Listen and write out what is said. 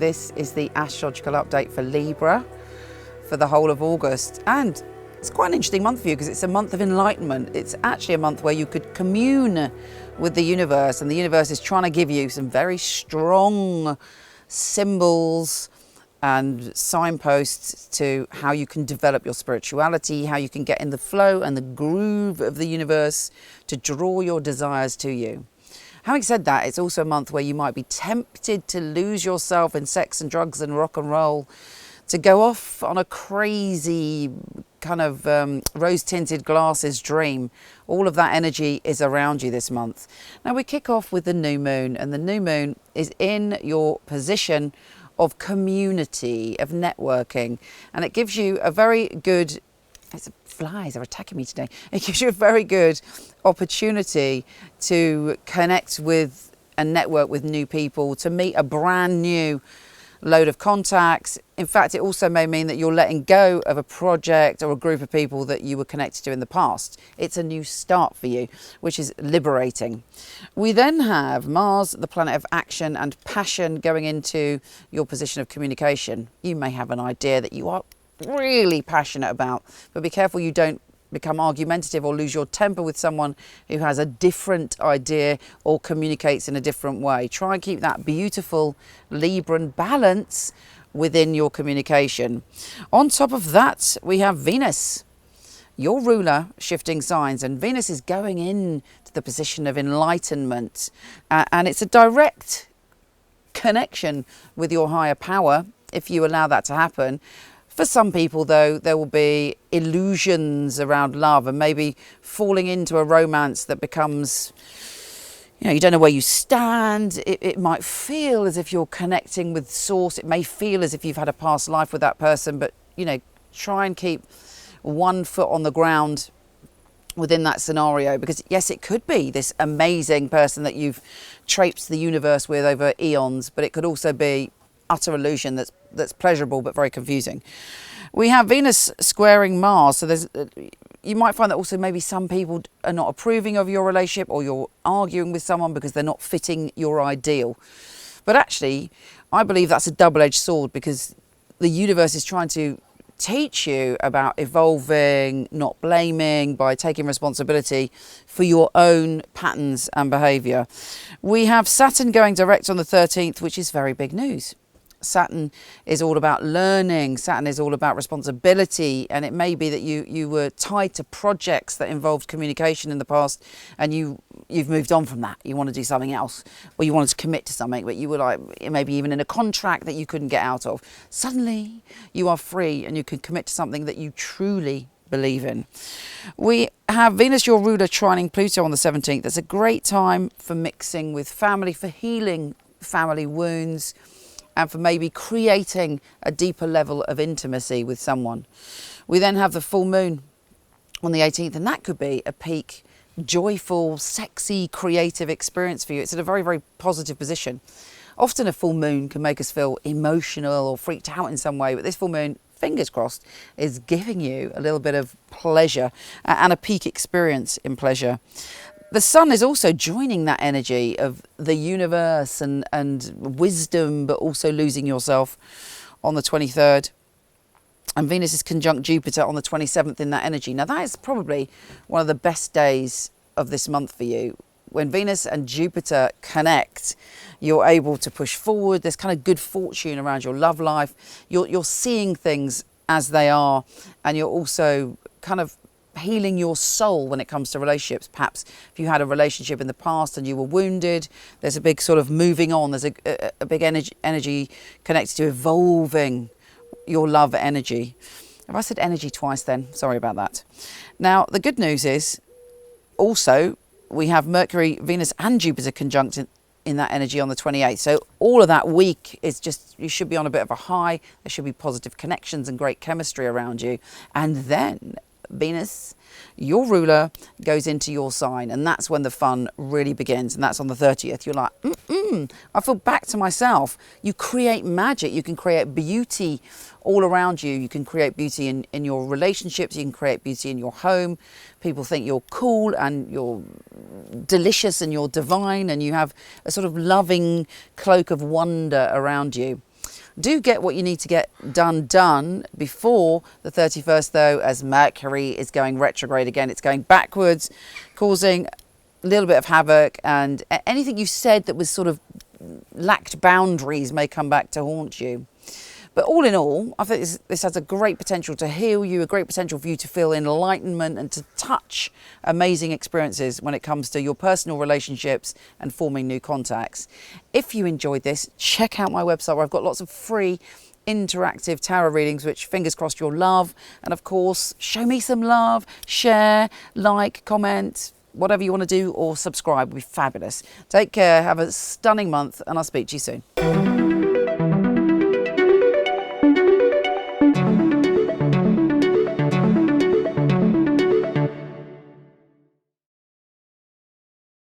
This is the astrological update for Libra for the whole of August. And it's quite an interesting month for you because it's a month of enlightenment. It's actually a month where you could commune with the universe, and the universe is trying to give you some very strong symbols and signposts to how you can develop your spirituality, how you can get in the flow and the groove of the universe to draw your desires to you. Having said that, it's also a month where you might be tempted to lose yourself in sex and drugs and rock and roll, to go off on a crazy kind of rose-tinted glasses dream. All of that energy is around you this month. Now we kick off with the new moon, and the new moon is in your position of community, of networking, and it gives you a very good, flies are attacking me today. It gives you a very good opportunity to connect with and network with new people, to meet a brand new load of contacts. In fact, it also may mean that you're letting go of a project or a group of people that you were connected to in the past. It's a new start for you, which is liberating. We then have Mars, the planet of action and passion, going into your position of communication. You may have an idea that you are really passionate about, but be careful you don't become argumentative or lose your temper with someone who has a different idea or communicates in a different way. Try and keep that beautiful Libran balance within your communication. On top of that, we have Venus, your ruler, shifting signs, and Venus is going in to the position of enlightenment, and it's a direct connection with your higher power if you allow that to happen. For some people, though, there will be illusions around love and maybe falling into a romance that becomes, you don't know where you stand. It might feel as if you're connecting with source. It may feel as if you've had a past life with that person, but, try and keep one foot on the ground within that scenario, because yes, it could be this amazing person that you've traipsed the universe with over eons, but it could also be utter illusion that's pleasurable but very confusing. We have Venus squaring Mars, so you might find that also maybe some people are not approving of your relationship, or you're arguing with someone because they're not fitting your ideal. But actually, I believe that's a double-edged sword, because the universe is trying to teach you about evolving, not blaming, by taking responsibility for your own patterns and behaviour. We have Saturn going direct on the 13th, which is very big news. Saturn is all about learning. Saturn is all about responsibility, and it may be that you were tied to projects that involved communication in the past, and you've moved on from that. You want to do something else, or you wanted to commit to something, but you were like maybe even in a contract that you couldn't get out of. Suddenly you are free and you can commit to something that you truly believe in. We have Venus, your ruler, trining Pluto on the 17th. It's a great time for mixing with family, for healing family wounds, and for maybe creating a deeper level of intimacy with someone. We then have the full moon on the 18th, and that could be a peak, joyful, sexy, creative experience for you. It's at a very, very positive position. Often a full moon can make us feel emotional or freaked out in some way, but this full moon, fingers crossed, is giving you a little bit of pleasure and a peak experience in pleasure. The sun is also joining that energy of the universe and wisdom, but also losing yourself on the 23rd. And Venus is conjunct Jupiter on the 27th in that energy. Now that is probably one of the best days of this month for you. When Venus and Jupiter connect, you're able to push forward. There's kind of good fortune around your love life. You're seeing things as they are, and you're also kind of healing your soul when it comes to relationships. Perhaps if you had a relationship in the past and you were wounded, there's a big sort of moving on. There's a big energy connected to evolving your love energy. Have I said energy twice then? Sorry about that. Now, the good news is also we have Mercury, Venus and Jupiter conjunct in that energy on the 28th. So all of that week is just, you should be on a bit of a high. There should be positive connections and great chemistry around you. And then Venus, your ruler, goes into your sign, and that's when the fun really begins, and that's on the 30th. You're like, I feel back to myself. You create magic. You can create beauty all around you. You can create beauty in your relationships. You can create beauty in your home. People think you're cool and you're delicious and you're divine, and you have a sort of loving cloak of wonder around you. Do get what you need to get done before the 31st, though, as Mercury is going retrograde again. It's going backwards, causing a little bit of havoc, and anything you said that was sort of lacked boundaries may come back to haunt you. But all in all, I think this has a great potential to heal you, a great potential for you to feel enlightenment and to touch amazing experiences when it comes to your personal relationships and forming new contacts. If you enjoyed this, check out my website where I've got lots of free interactive tarot readings, which fingers crossed you'll love. And of course, show me some love, share, like, comment, whatever you want to do, or subscribe would be fabulous. Take care, have a stunning month, and I'll speak to you soon.